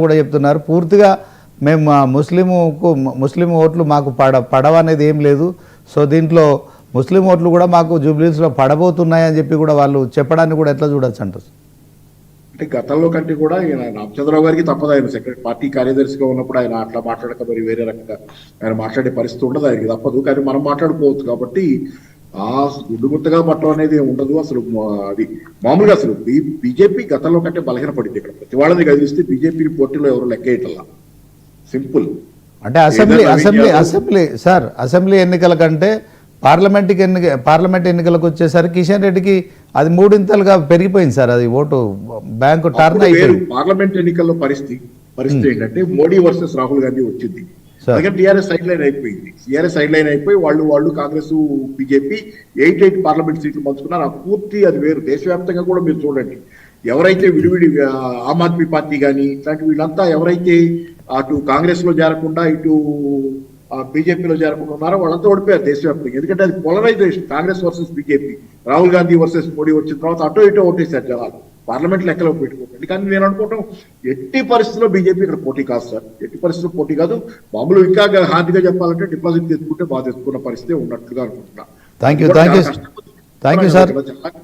కూడా చెప్తున్నారు పూర్తిగా మేము ముస్లిం ఓట్లు మాకు పడవనేది ఏం లేదు. సో దీంట్లో ముస్లిం ఓట్లు కూడా మాకు జూబ్లీస్లో పడబోతున్నాయని చెప్పి కూడా వాళ్ళు చెప్పడాన్ని కూడా ఎట్లా చూడొచ్చు అంటారు? అంటే గతంలో కంటే కూడా ఆయన రామచంద్రరావు గారికి తప్పదు, ఆయన సెక్రటరీ పార్టీ కార్యదర్శిగా ఉన్నప్పుడు ఆయన అట్లా మాట్లాడక మరి వేరే రకంగా ఆయన మాట్లాడే పరిస్థితి ఉండదు, ఆయనకి తప్పదు. కానీ మనం మాట్లాడుకోవచ్చు కాబట్టి ఆ గుడ్డుగుత్తగా పట్టడం అనేది ఉండదు. అసలు అది మామూలుగా అసలు బీజేపీ గతంలో కంటే బలహీనపడింది. ఇక్కడ ప్రతి వాళ్ళని గదిలిస్తే బీజేపీ పోటీలో ఎవరు లెక్కేయటల్లా సింపుల్. అంటే అసెంబ్లీ ఎన్నికల కంటే పార్లమెంట్ ఎన్నికలకు వచ్చేసరికి కిషన్ రెడ్డికి అది మూడింతలుగా పెరిగిపోయింది సార్. అది ఓటు బ్యాంకు టర్న్ అయిపోయింది. పార్లమెంట్ ఎన్నికల్లో పరిస్థితి ఏంటంటే మోడీ వర్సెస్ రాహుల్ గాంధీ వచ్చింది. అలాగే టీఆర్ఎస్ సైడ్ లైన్ అయిపోయింది. టీఆర్ఎస్ సైడ్ లైన్ అయిపోయి వాళ్ళు కాంగ్రెస్ బీజేపీ 8 పార్లమెంట్ సీట్లు పంచుకున్నారు. ఆ పూర్తి అది వేరు. దేశవ్యాప్తంగా కూడా మీరు చూడండి, ఎవరైతే విడివిడి ఆమ్ ఆద్మీ పార్టీ కానీ ఇట్లాంటి వీళ్ళంతా ఎవరైతే అటు కాంగ్రెస్ లో చేరకుండా ఇటు బీజేపీలో చేరకుండా ఉన్నారో వాళ్ళంతా ఓడిపోయారు దేశవ్యాప్తంగా. ఎందుకంటే అది polarisation, Congress versus BJP, Rahul Gandhi versus Modi వచ్చిన తర్వాత అటో ఇటో ఓటేశారు జనాలు. పార్లమెంట్ లెక్కలో పెట్టుకోకండి. కానీ నేను అనుకుంటాం ఎట్టి పరిస్థితుల్లో బీజేపీ ఇక్కడ పోటీ కాదు సార్, ఎట్టి పరిస్థితుల్లో పోటీ కాదు. మామూలు ఇంకా హార్డ్గా చెప్పాలంటే డిపాజిట్ తెచ్చుకుంటే బాగా తెచ్చుకున్న పరిస్థితి ఉన్నట్లుగా అనుకుంటున్నా. Thank you sir.